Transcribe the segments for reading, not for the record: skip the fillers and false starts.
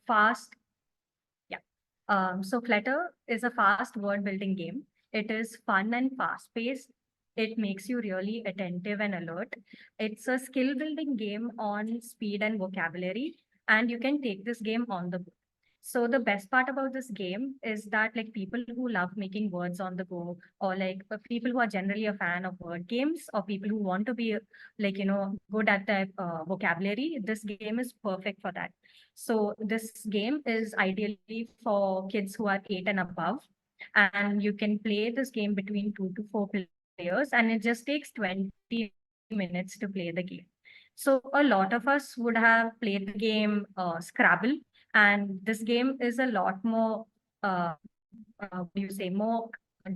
fast, yeah. So Flutter is a fast word building game. It is fun and fast paced. It makes you really attentive and alert. It's a skill building game on speed and vocabulary, and you can take this game on the go. So the best part about this game is that like people who love making words on the go, or like people who are generally a fan of word games, or people who want to be like good at their vocabulary, this game is perfect for that. So this game is ideally for kids who are 8 and above, and you can play this game between 2 to 4 players, and it just takes 20 minutes to play the game. So a lot of us would have played the game Scrabble, and this game is a lot more, what do you say, more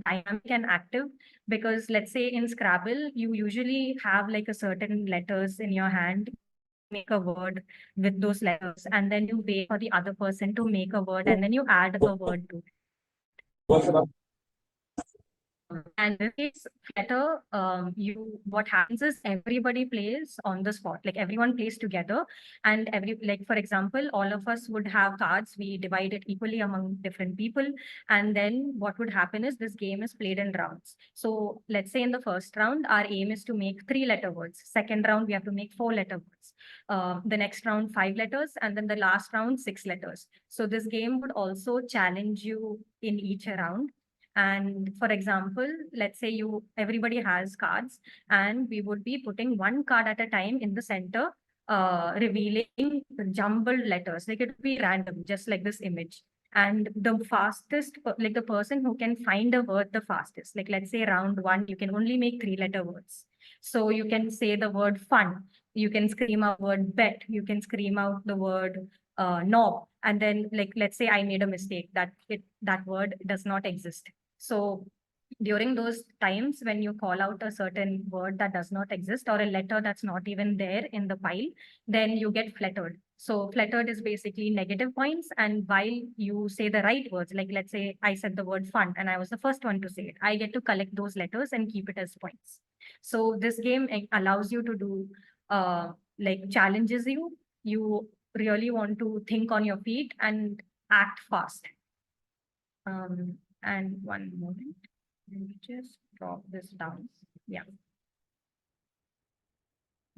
dynamic and active, because let's say in Scrabble, you usually have like a certain letters in your hand, make a word with those letters, and then you wait for the other person to make a word, and then you add a word to it. And this is Flutter, what happens is everybody plays on the spot, like everyone plays together, and like for example, all of us would have cards. We divide it equally among different people, and then what would happen is this game is played in rounds. So let's say in the first round, our aim is to make 3-letter words. Second round, we have to make 4-letter words. The next round, 5 letters, and then the last round, 6 letters. So this game would also challenge you in each round. And for example, let's say everybody has cards, and we would be putting one card at a time in the center, revealing jumbled letters. Like it would be random, just like this image. And the fastest, like the person who can find a word the fastest, like let's say round one, you can only make 3-letter words. So you can say the word fun, you can scream out word bet, you can scream out the word knob, and then like let's say I made a mistake that word does not exist. So during those times when you call out a certain word that does not exist, or a letter that's not even there in the pile, then you get flattered. So flattered is basically negative points. And while you say the right words, like let's say I said the word fun and I was the first one to say it, I get to collect those letters and keep it as points. So this game allows you to do like challenges you. You really want to think on your feet and act fast. And one moment, let me just drop this down. Yeah.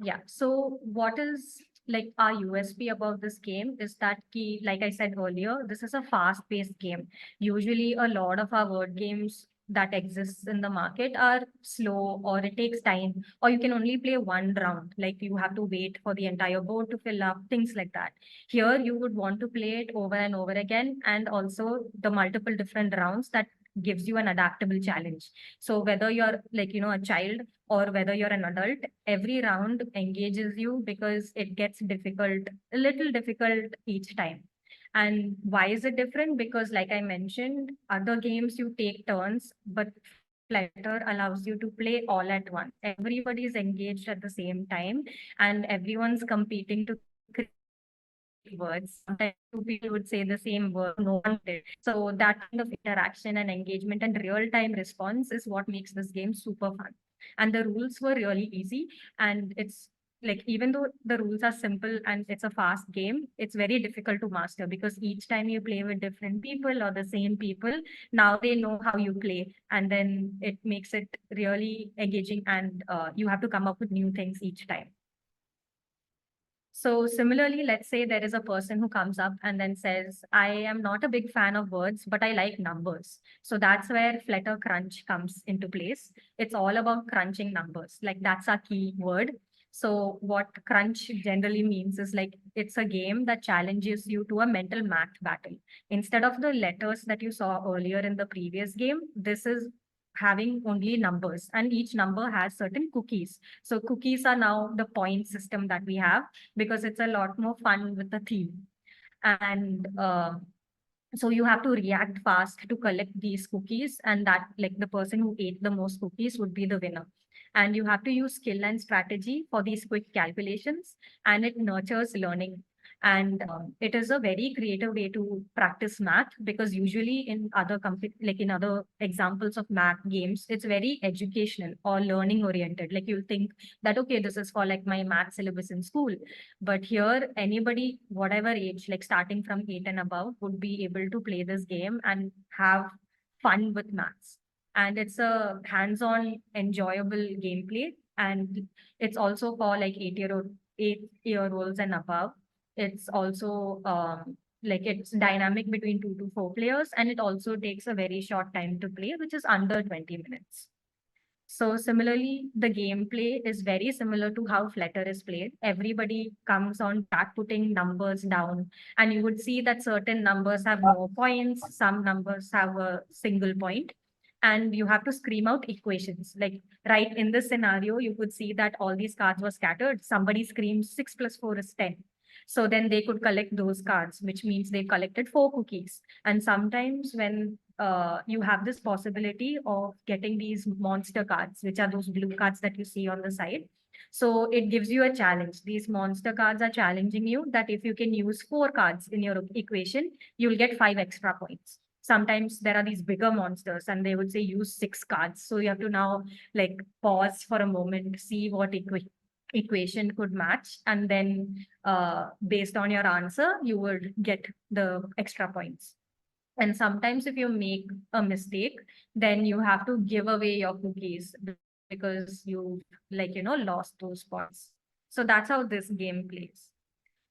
Yeah. So what is like our USP about this game is that key, like I said earlier, this is a fast-paced game. Usually a lot of our word games that exists in the market are slow, or it takes time, or you can only play one round. Like you have to wait for the entire board to fill up, things like that. Here you would want to play it over and over again, and also the multiple different rounds that gives you an adaptable challenge. So whether you're like, a child, or whether you're an adult, every round engages you because it gets difficult, a little difficult each time. And why is it different? Because like I mentioned, other games you take turns, but Flutter allows you to play all at once. Everybody is engaged at the same time, and everyone's competing to create words. Sometimes two people would say the same word, no one did. So that kind of interaction and engagement and real-time response is what makes this game super fun. And the rules were really easy. And it's like, even though the rules are simple and it's a fast game, it's very difficult to master, because each time you play with different people or the same people, now they know how you play. And then it makes it really engaging, and you have to come up with new things each time. So similarly, let's say there is a person who comes up and then says, I am not a big fan of words, but I like numbers. So that's where Flutter Crunch comes into place. It's all about crunching numbers. Like that's our key word. So what crunch generally means is like, it's a game that challenges you to a mental math battle. Instead of the letters that you saw earlier in the previous game, this is having only numbers, and each number has certain cookies. So cookies are now the point system that we have, because it's a lot more fun with the theme. And so you have to react fast to collect these cookies, and that like the person who ate the most cookies would be the winner. And you have to use skill and strategy for these quick calculations, and it nurtures learning. And it is a very creative way to practice math, because usually in other like in other examples of math games, it's very educational or learning oriented. Like you'll think that, okay, this is for like my math syllabus in school. But here, anybody, whatever age, like starting from 8 and above, would be able to play this game and have fun with maths. And it's a hands-on, enjoyable gameplay. And it's also for like 8-year-olds and above. It's also like it's dynamic between 2 to 4 players, and it also takes a very short time to play, which is under 20 minutes. So similarly, the gameplay is very similar to how Flutter is played. Everybody comes on track putting numbers down, and you would see that certain numbers have more points, some numbers have a single point, and you have to scream out equations. Like right in this scenario, you could see that all these cards were scattered. Somebody screams 6 plus 4 is 10. So then they could collect those cards, which means they collected 4 cookies. And sometimes when you have this possibility of getting these monster cards, which are those blue cards that you see on the side. So it gives you a challenge. These monster cards are challenging you that if you can use 4 cards in your equation, you'll get 5 extra points. Sometimes there are these bigger monsters and they would say use 6 cards. So you have to now like pause for a moment, see what equation could match, and then based on your answer, you would get the extra points. And sometimes if you make a mistake, then you have to give away your cookies because you lost those points. So that's how this game plays.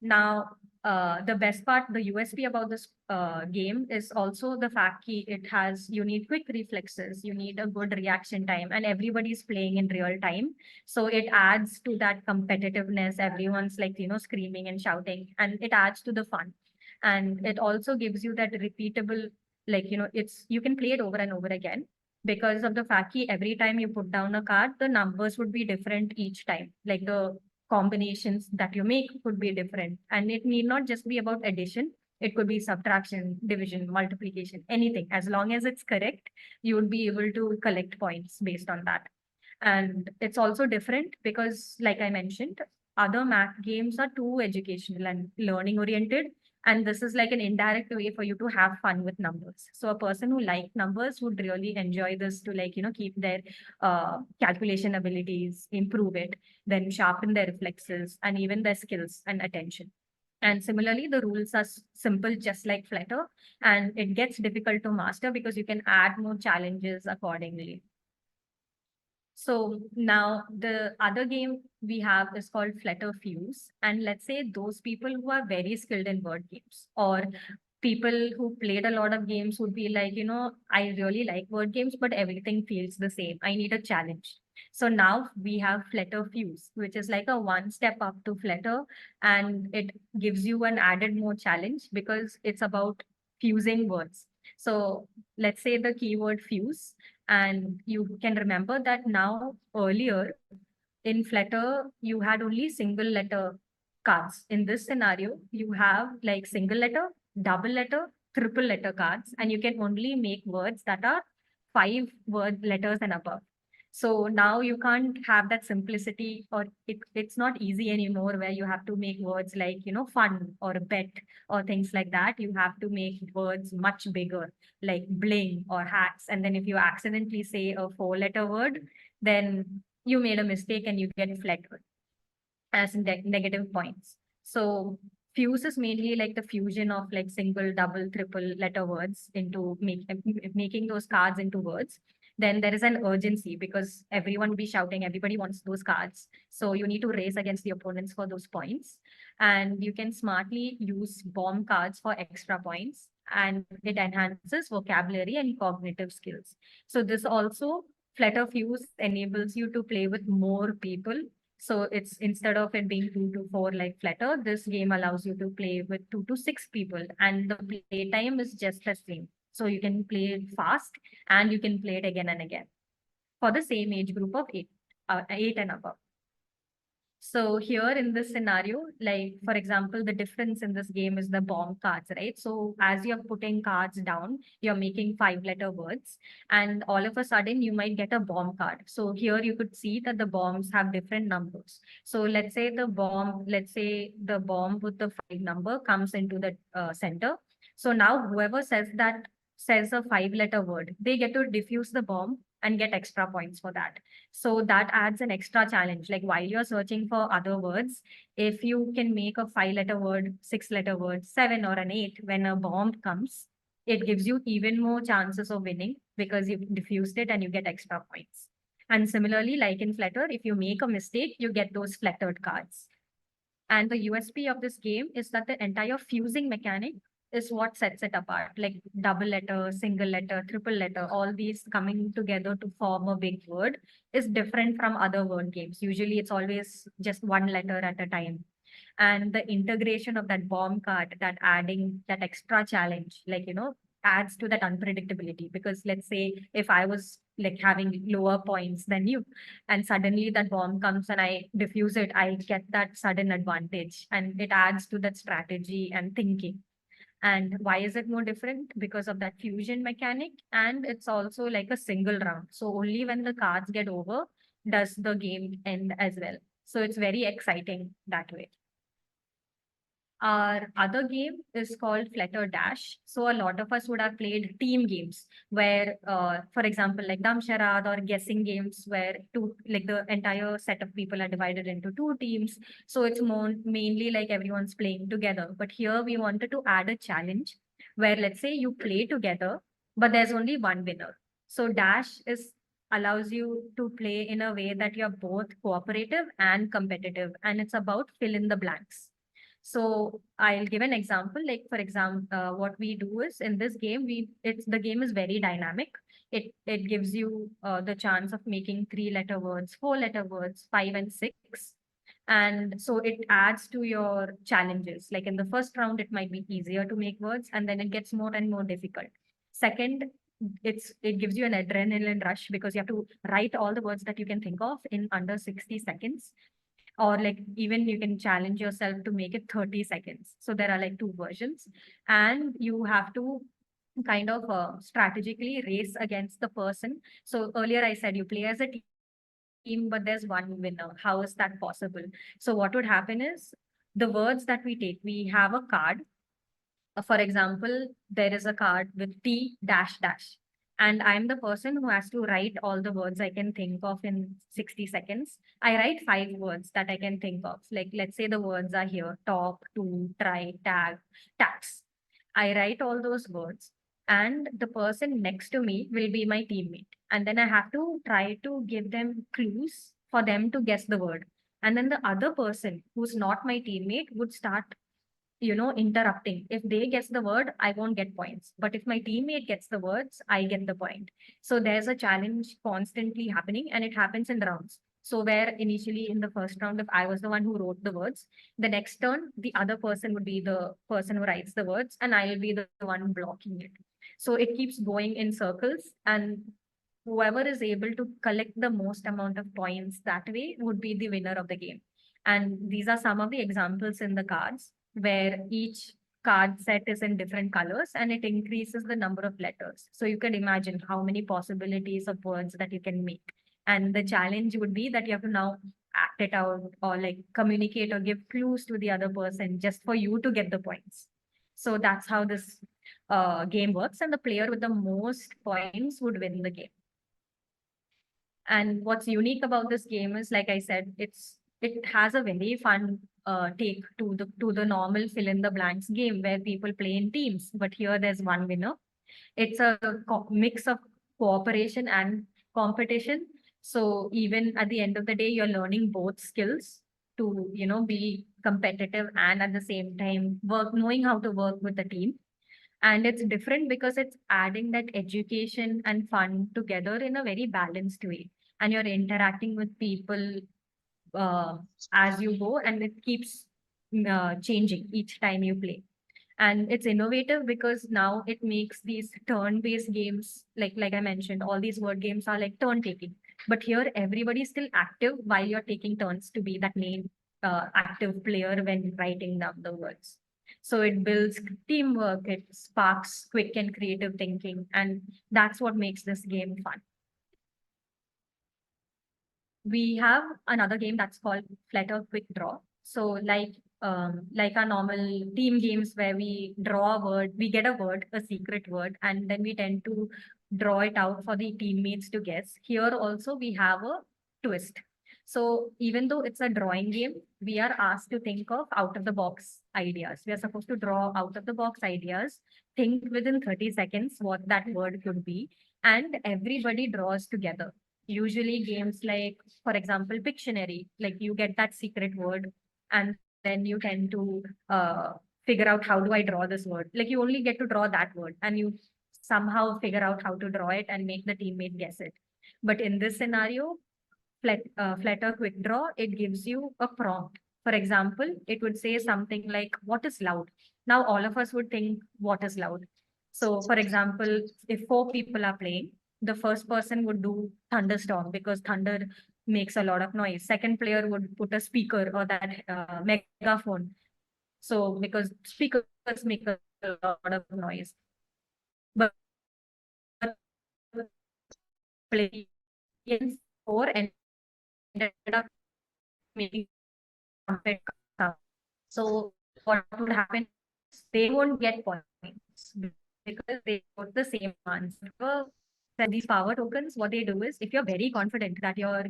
Now, the best part, the USP about this game is also the fact that you need quick reflexes, you need a good reaction time, and everybody's playing in real time. So it adds to that competitiveness. Everyone's screaming and shouting, and it adds to the fun. And it also gives you that repeatable, you can play it over and over again because of the fact that every time you put down a card, the numbers would be different each time. Like the combinations that you make could be different. And it need not just be about addition. It could be subtraction, division, multiplication, anything. As long as it's correct, you would be able to collect points based on that. And it's also different because, like I mentioned, other math games are too educational and learning oriented. And this is like an indirect way for you to have fun with numbers. So a person who like numbers would really enjoy this to keep their calculation abilities, improve it, then sharpen their reflexes and even their skills and attention. And similarly, the rules are simple, just like Flutter, and it gets difficult to master because you can add more challenges accordingly. So now the other game we have is called Flutter Fuse. And let's say those people who are very skilled in word games, or people who played a lot of games would be like, I really like word games, but everything feels the same. I need a challenge. So now we have Flutter Fuse, which is like a one step up to Flutter, and it gives you an added more challenge because it's about fusing words. So let's say the keyword fuse, and you can remember that now earlier in Flutter, you had only single letter cards. In this scenario, you have like single letter, double letter, triple letter cards, and you can only make words that are 5 word letters and above. So now you can't have that simplicity, or it's not easy anymore where you have to make words like, fun or bet or things like that. You have to make words much bigger, like bling or hats. And then if you accidentally say a 4 letter word, then you made a mistake and you get flagged as negative points. So fuse is mainly like the fusion of like single, double, triple letter words into making those cards into words. Then there is an urgency because everyone will be shouting, everybody wants those cards. So you need to race against the opponents for those points. And you can smartly use bomb cards for extra points, and it enhances vocabulary and cognitive skills. So this also, Flutter Fuse enables you to play with more people. So it's, instead of it being 2 to 4 like Flutter, this game allows you to play with 2 to 6 people, and the play time is just the same. So you can play it fast and you can play it again and again for the same age group of 8 and above. So here in this scenario, like for example, the difference in this game is the bomb cards, right? So as you're putting cards down, you're making 5-letter words, and all of a sudden you might get a bomb card. So here you could see that the bombs have different numbers. So let's say the bomb with the 5 number comes into the center. So now whoever says a 5-letter word, they get to diffuse the bomb and get extra points for that. So that adds an extra challenge. Like while you're searching for other words, if you can make a 5-letter word, 6-letter word, 7 or an 8, when a bomb comes, it gives you even more chances of winning because you've diffused it and you get extra points. And similarly, like in Flutter, if you make a mistake, you get those flattered cards. And the USP of this game is that the entire fusing mechanic is what sets it apart. Like double letter, single letter, triple letter, all these coming together to form a big word is different from other word games. Usually it's always just one letter at a time. And the integration of that bomb card, that adding that extra challenge, like, adds to that unpredictability. Because let's say if I was like having lower points than you, and suddenly that bomb comes and I diffuse it, I get that sudden advantage, and it adds to that strategy and thinking. And why is it more different? Because of that fusion mechanic, and it's also like a single round. So only when the cards get over does the game end as well. So it's very exciting that way. Our other game is called Flutter Dash. So a lot of us would have played team games where, for example, like Dam Charade or guessing games where like the entire set of people are divided into two teams. So it's more mainly like everyone's playing together. But here we wanted to add a challenge where, let's say, you play together, but there's only one winner. So Dash is allows you to play in a way that you're both cooperative and competitive, and it's about fill in the blanks. So I'll give an example. Like for example, what we do is in this game, the game is very dynamic. It gives you the chance of making 3-letter words, 4-letter words, 5 and 6, and so it adds to your challenges. Like in the first round, it might be easier to make words, and then it gets more and more difficult. Second, it gives you an adrenaline rush because you have to write all the words that you can think of in under 60 seconds, or like even you can challenge yourself to make it 30 seconds. So there are like two versions, and you have to kind of strategically race against the person. So earlier I said you play as a team, but there's one winner. How is that possible? So what would happen is the words that we take, we have a card. For example, there is a card with T dash dash. And I'm the person who has to write all the words I can think of in 60 seconds. I write 5 words that I can think of. Like, let's say the words are here: talk, to, try, tag, tax. I write all those words, and the person next to me will be my teammate. And then I have to try to give them clues for them to guess the word. And then the other person who's not my teammate would start interrupting. If they guess the word, I won't get points. But if my teammate gets the words, I get the point. So there's a challenge constantly happening, and it happens in rounds. So where initially in the first round, if I was the one who wrote the words, the next turn, the other person would be the person who writes the words, and I'll be the one blocking it. So it keeps going in circles, and whoever is able to collect the most amount of points that way would be the winner of the game. And these are some of the examples in the cards where each card set is in different colors and it increases the number of letters. So you can imagine how many possibilities of words that you can make. And the challenge would be that you have to now act it out or like communicate or give clues to the other person just for you to get the points. So that's how this game works. And the player with the most points would win the game. And what's unique about this game is, like I said, it has a very fun take to the normal fill in the blanks game where people play in teams, but here there's one winner. It's a mix of cooperation and competition. So even at the end of the day, you're learning both skills to be competitive and at the same time knowing how to work with the team. And it's different because it's adding that education and fun together in a very balanced way. And you're interacting with people uh, as you go, and it keeps changing each time you play. And it's innovative because now it makes these turn-based games, like I mentioned, all these word games are like turn taking. But here, everybody is still active while you're taking turns to be that main active player when writing down the words. So it builds teamwork, it sparks quick and creative thinking, and that's what makes this game fun. We have another game that's called Flutter Quick Draw. So like our normal team games where we draw a word, we get a word, a secret word, and then we tend to draw it out for the teammates to guess. Here also we have a twist. So even though it's a drawing game, we are asked to think of out of the box ideas. We are supposed to draw out of the box ideas, think within 30 seconds what that word could be, and everybody draws together. Usually games like, for example, Pictionary, like you get that secret word and then you tend to figure out how do I draw this word. Like you only get to draw that word and you somehow figure out how to draw it and make the teammate guess it. But in this scenario, Flutter Quick Draw, it gives you a prompt. For example, it would say something like, what is loud? Now all of us would think, what is loud? So for example, if four people are playing, the first person would do thunderstorm because thunder makes a lot of noise. Second player would put a speaker or that megaphone. So because speakers make a lot of noise. But playing four ended up making trumpet sound. So what would happen is they won't get points because they got the same answer. Then these power tokens, what they do is if you're very confident that your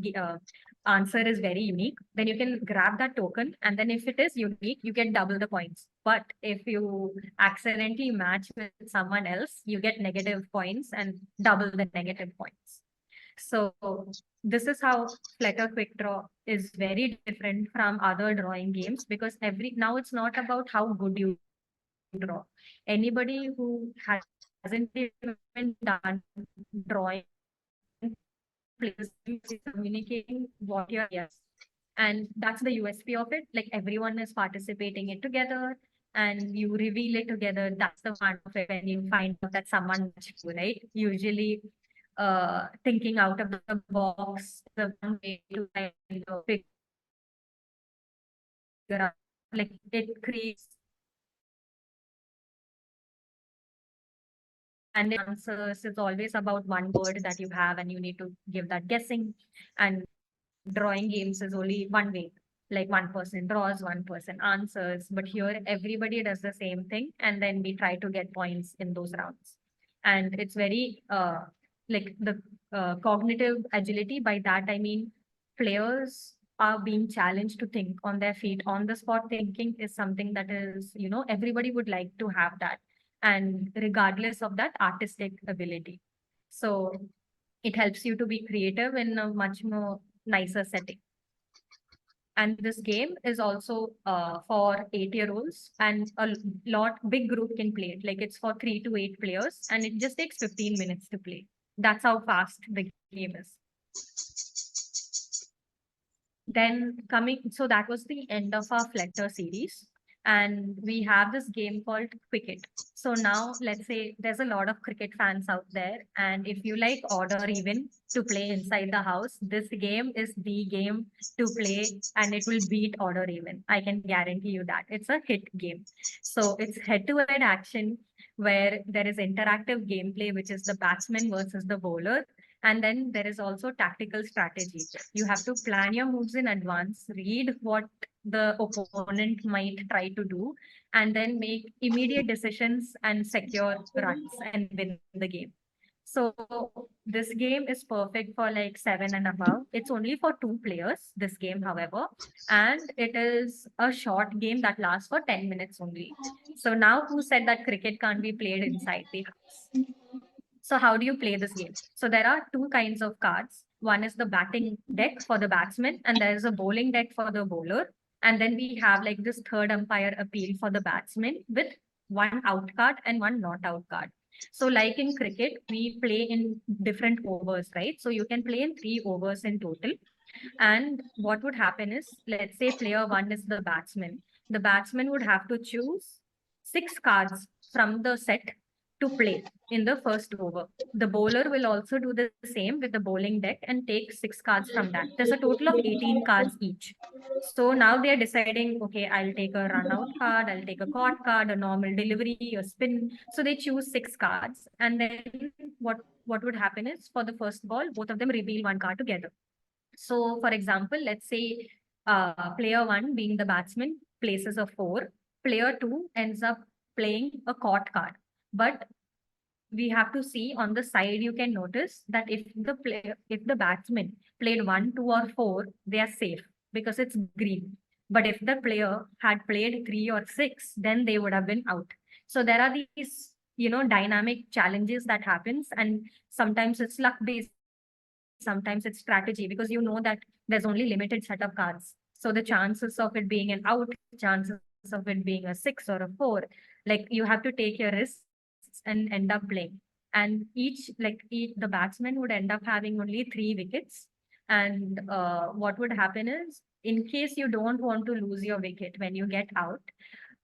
answer is very unique, then you can grab that token. And then if it is unique, you get double the points. But if you accidentally match with someone else, you get negative points and double the negative points. So this is how Flutter Quick Draw is very different from other drawing games because now it's not about how good you draw. Anybody who hasn't even done drawing plays is communicating what you're yes. And that's the USP of it. Like everyone is participating it together and you reveal it together. That's the fun of it when you find out that someone matched you, right? Usually thinking out of the box, the one way to kind of figure out, like it creates and the answers is always about one word that you have and you need to give that guessing. And drawing games is only one way. Like one person draws, one person answers. But here everybody does the same thing. And then we try to get points in those rounds. And it's very like the cognitive agility. By that, I mean, players are being challenged to think on their feet. On the spot thinking is something that is, everybody would like to have that. And regardless of that artistic ability. So it helps you to be creative in a much more nicer setting. And this game is also for 8-year-olds and a big group can play it. Like it's for 3 to 8 players and it just takes 15 minutes to play. That's how fast the game is. Then so that was the end of our Flutter series. And we have this game called Cricket. So now let's say there's a lot of cricket fans out there. And if you like odd or even to play inside the house, this game is the game to play and it will beat odd or even. I can guarantee you that. It's a hit game. So it's head-to-head action where there is interactive gameplay, which is the batsman versus the bowler. And then there is also tactical strategy. You have to plan your moves in advance, read what the opponent might try to do, and then make immediate decisions and secure runs and win the game. So this game is perfect for like 7 and above. It's only for 2 players, this game, however, and it is a short game that lasts for 10 minutes only. So now who said that cricket can't be played inside the house? So how do you play this game? So there are 2 kinds of cards. One is the batting deck for the batsman, and there is a bowling deck for the bowler. And then we have like this third umpire appeal for the batsman with one out card and one not out card. So like in cricket, we play in different overs, right? So you can play in 3 overs in total. And what would happen is, let's say player 1 is the batsman. The batsman would have to choose 6 cards from the set to play in the first over. The bowler will also do the same with the bowling deck and take 6 cards from that. There's a total of 18 cards each. So now they are deciding, okay, I'll take a run out card, I'll take a caught card, a normal delivery, a spin. So they choose 6 cards. And then what would happen is for the first ball, both of them reveal one card together. So for example, let's say player one being the batsman places a 4, player two ends up playing a caught card. But we have to see on the side, you can notice that if the batsman played 1, 2, or 4, they are safe because it's green. But if the player had played 3 or 6, then they would have been out. So there are these, dynamic challenges that happens, and sometimes it's luck based, sometimes it's strategy, because you know that there's only limited set of cards. So the chances of it being an out, chances of it being a 6 or a 4, like you have to take your risks and end up playing. And each the batsman would end up having only 3 wickets. And what would happen is, in case you don't want to lose your wicket when you get out,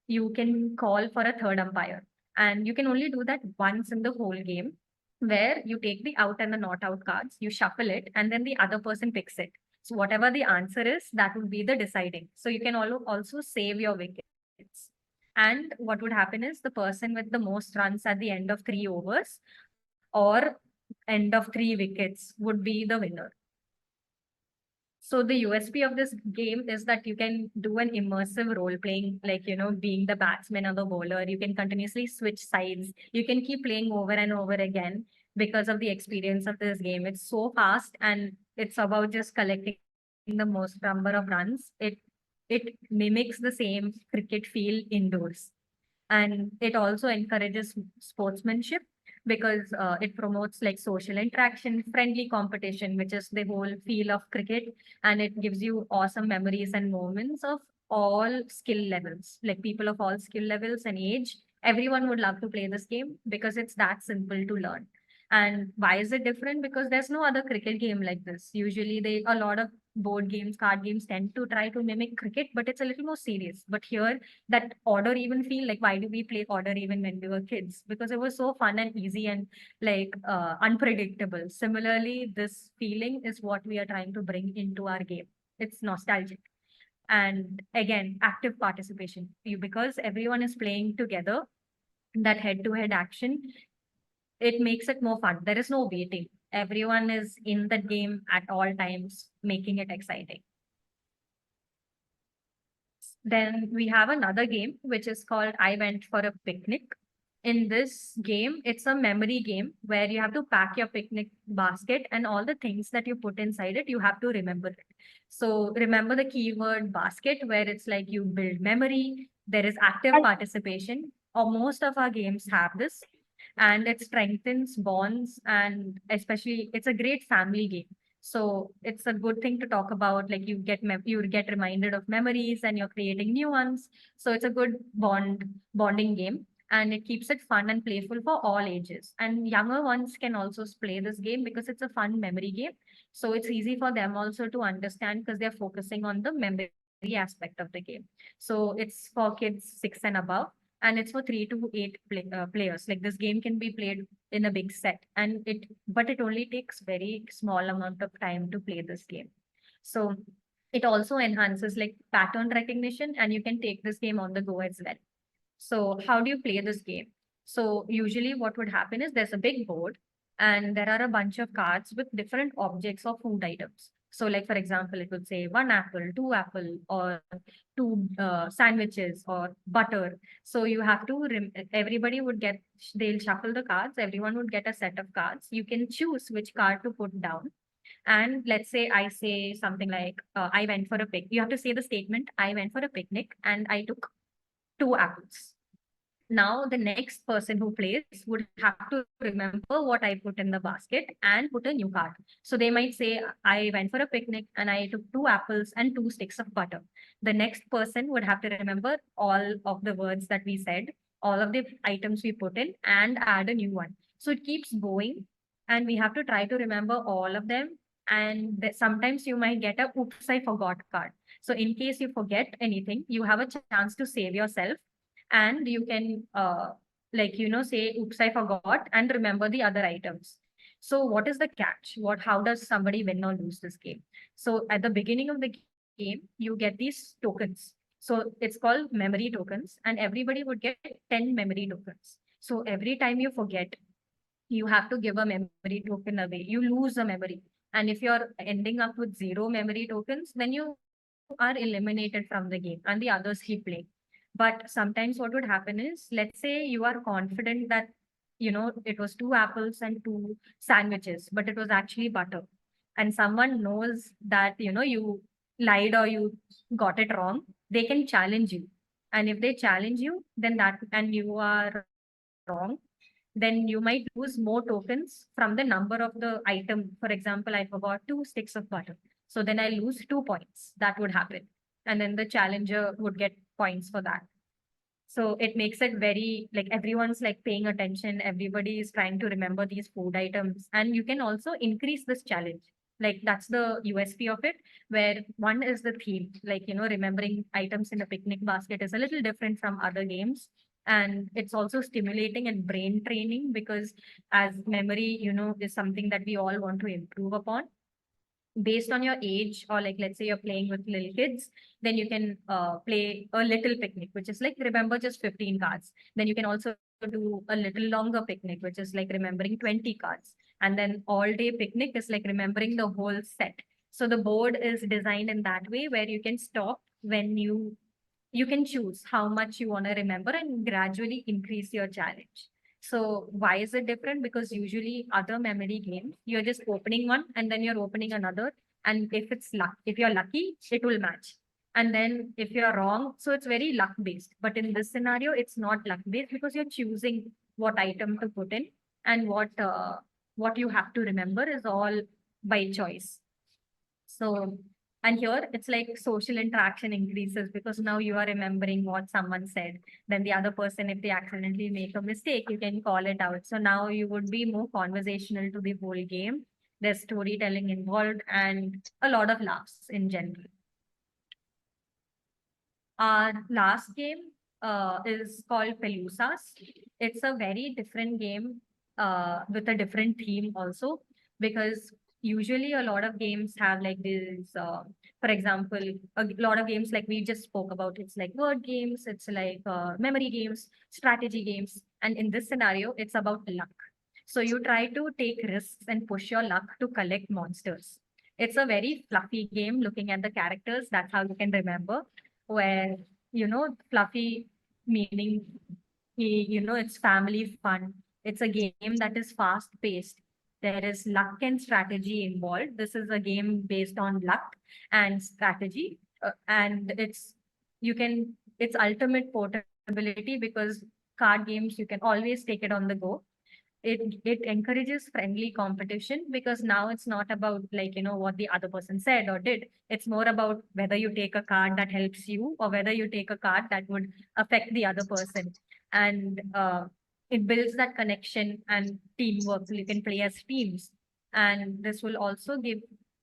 you can call for a third umpire. And you can only do that once in the whole game, where you take the out and the not out cards, you shuffle it, and then the other person picks it. So whatever the answer is, that would be the deciding. So you can also save your wickets. And what would happen is, the person with the most runs at the end of 3 overs or end of 3 wickets would be the winner. So the USP of this game is that you can do an immersive role playing, like, being the batsman or the bowler. You can continuously switch sides. You can keep playing over and over again because of the experience of this game. It's so fast, and it's about just collecting the most number of runs. It mimics the same cricket feel indoors. And it also encourages sportsmanship, because it promotes like social interaction, friendly competition, which is the whole feel of cricket. And it gives you awesome memories and moments of all skill levels, like people of all skill levels and age. Everyone would love to play this game because it's that simple to learn. And why is it different? Because there's no other cricket game like this. Usually a lot of board games, card games tend to try to mimic cricket, but it's a little more serious. But here, that order even feel, like, why do we play order even when we were kids? Because it was so fun and easy and like unpredictable. Similarly, this feeling is what we are trying to bring into our game. It's nostalgic. And again, active participation. Because everyone is playing together, that head to head action, it makes it more fun. There is no waiting. Everyone is in the game at all times, making it exciting. Then we have another game which is called I Went for a Picnic. In this game, it's a memory game where you have to pack your picnic basket, and all the things that you put inside it, you have to remember it. So remember the keyword basket, where it's like you build memory, there is active participation, or most of our games have this, and it strengthens bonds, and especially it's a great family game. So it's a good thing to talk about. Like, you get reminded of memories, and you're creating new ones. So it's a good bonding game, and it keeps it fun and playful for all ages. And younger ones can also play this game because it's a fun memory game. So it's easy for them also to understand, because they're focusing on the memory aspect of the game. So it's for kids 6 and above, and it's for 3 to 8 players. Like, this game can be played in a big set, and but it only takes very small amount of time to play this game. So it also enhances like pattern recognition, and you can take this game on the go as well. So how do you play this game? So usually what would happen is, there's a big board, and there are a bunch of cards with different objects or food items. So like, for example, it would say 1 apple, 2 apple, or 2 sandwiches, or butter. So you have to, everybody would get, they'll shuffle the cards. Everyone would get a set of cards. You can choose which card to put down. And let's say I say something like, I went for a pic. You have to say the statement, I went for a picnic and I took 2 apples. Now, the next person who plays would have to remember what I put in the basket and put a new card. So they might say, I went for a picnic and I took 2 apples and 2 sticks of butter. The next person would have to remember all of the words that we said, all of the items we put in, and add a new one. So it keeps going, and we have to try to remember all of them. And sometimes you might get a oops, I forgot card. So in case you forget anything, you have a chance to save yourself, and you can like, say, oops, I forgot, and remember the other items. So what is the catch? How does somebody win or lose this game? So at the beginning of the game, you get these tokens. So it's called memory tokens, and everybody would get 10 memory tokens. So every time you forget, you have to give a memory token away. You lose a memory. And if you're ending up with 0 memory tokens, then you are eliminated from the game and the others keep playing. But sometimes what would happen is, let's say you are confident that, it was 2 apples and 2 sandwiches, but it was actually butter. And someone knows that, you lied or you got it wrong, they can challenge you. And if they challenge you, then and you are wrong, then you might lose more tokens from the number of the item. For example, I forgot 2 sticks of butter. So then I lose 2 points. That would happen. And then the challenger would get points for that. So it makes it very like everyone's like paying attention. Everybody is trying to remember these food items. And you can also increase this challenge. Like that's the USP of it, where one is the theme. Like, remembering items in a picnic basket is a little different from other games. And it's also stimulating and brain training because as memory, is something that we all want to improve upon based on your age, or like let's say you're playing with little kids, then you can play a little picnic, which is like remember just 15 cards. Then you can also do a little longer picnic, which is like remembering 20 cards. And then all day picnic is like remembering the whole set. So the board is designed in that way where you can stop when you can choose how much you want to remember and gradually increase your challenge. So why is it different? Because usually other memory games, you're just opening one and then you're opening another. And if you're lucky, it will match. And then if you're wrong, so it's very luck based. But in this scenario, it's not luck based because you're choosing what item to put in, and what you have to remember is all by choice. So, and here it's like social interaction increases because now you are remembering what someone said. Then the other person, if they accidentally make a mistake, you can call it out. So now you would be more conversational to the whole game. There's storytelling involved and a lot of laughs in general. Our last game is called Pelusas. It's a very different game with a different theme also, because usually a lot of games have like this, for example, a lot of games like we just spoke about, it's like word games, it's like memory games, strategy games. And in this scenario, it's about luck. So you try to take risks and push your luck to collect monsters. It's a very fluffy game looking at the characters. That's how you can remember where, fluffy meaning, it's family fun. It's a game that is fast paced. There is luck and strategy involved. This is a game based on luck and strategy. And it's ultimate portability because card games, you can always take it on the go. It encourages friendly competition because now it's not about like what the other person said or did. It's more about whether you take a card that helps you or whether you take a card that would affect the other person. And it builds that connection and teamwork, so you can play as teams. And this will also give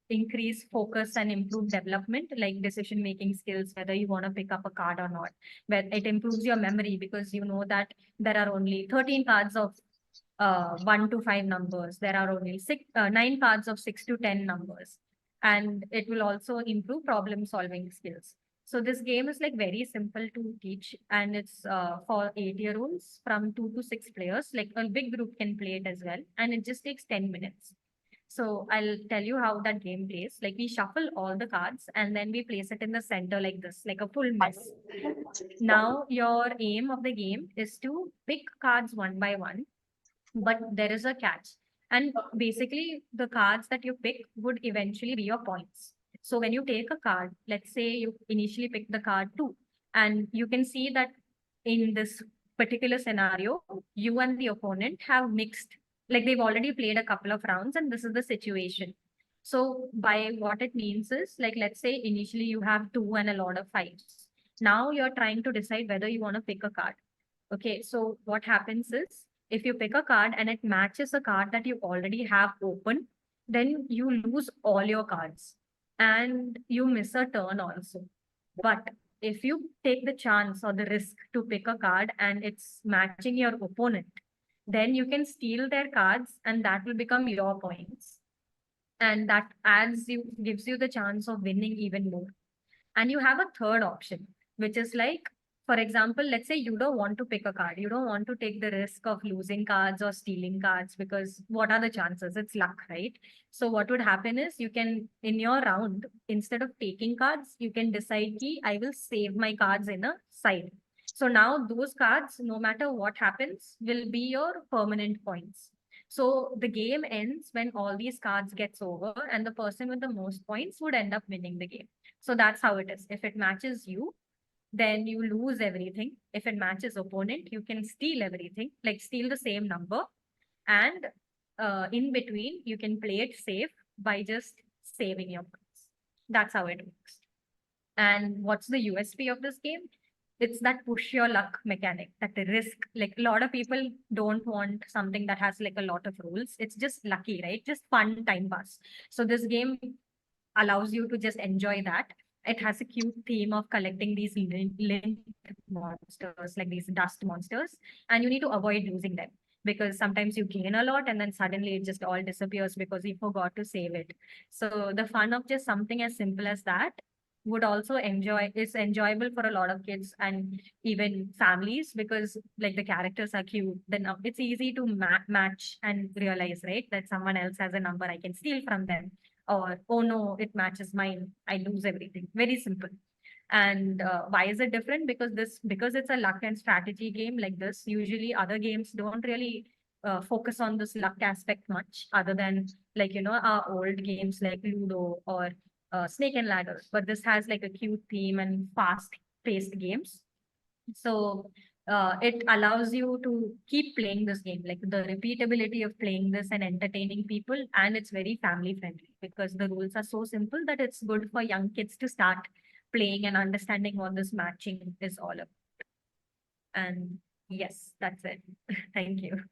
increase focus and improve development like decision making skills, whether you want to pick up a card or not. But it improves your memory because you know that there are only 13 cards of 1 to 5 numbers. There are only 9 cards of 6 to 10 numbers. And it will also improve problem solving skills. So this game is like very simple to teach, and it's for 8-year-olds from 2 to 6 players. Like a big group can play it as well, and it just takes 10 minutes. So I'll tell you how that game plays. Like we shuffle all the cards and then we place it in the center like this, like a full mess. Now your aim of the game is to pick cards one by one, but there is a catch. And basically, the cards that you pick would eventually be your points. So when you take a card, let's say you initially pick the card two, and you can see that in this particular scenario, you and the opponent have mixed, like they've already played a couple of rounds, and this is the situation. So by what it means is, like, let's say initially you have two and a lot of fives. Now you're trying to decide whether you want to pick a card. Okay, so what happens is if you pick a card and it matches a card that you already have open, then you lose all your cards and you miss a turn also. But if you take the chance or the risk to pick a card and it's matching your opponent, then you can steal their cards and that will become your points. And that gives you the chance of winning even more. And you have a third option, which is like, for example, let's say you don't want to pick a card. You don't want to take the risk of losing cards or stealing cards because what are the chances? It's luck, right? So what would happen is you can, in your round, instead of taking cards, you can decide, ki, I will save my cards in a side. So now those cards, no matter what happens, will be your permanent points. So the game ends when all these cards gets over and the person with the most points would end up winning the game. So that's how it is. If it matches you, then you lose everything. If it matches opponent, you can steal everything, like steal the same number. And in between, you can play it safe by just saving your points. That's how it works. And what's the USP of this game? It's that push your luck mechanic, that the risk. Like a lot of people don't want something that has like a lot of rules. It's just lucky, right? Just fun time pass. So this game allows you to just enjoy that. It has a cute theme of collecting these lint monsters, like these dust monsters, and you need to avoid losing them because sometimes you gain a lot and then suddenly it just all disappears because you forgot to save it. So the fun of just something as simple as that would also is enjoyable for a lot of kids and even families because like the characters are cute. Then it's easy to match and realize, right, that someone else has a number, I can steal from them, or oh no, it matches mine, I lose everything. Very simple. And why is it different? Because it's a luck and strategy game like this. Usually other games don't really focus on this luck aspect much, other than like our old games like Ludo or Snake and Ladder. But this has like a cute theme and fast paced games. So it allows you to keep playing this game, like the repeatability of playing this and entertaining people. And it's very family friendly because the rules are so simple that it's good for young kids to start playing and understanding what this matching is all about. And yes, that's it. Thank you.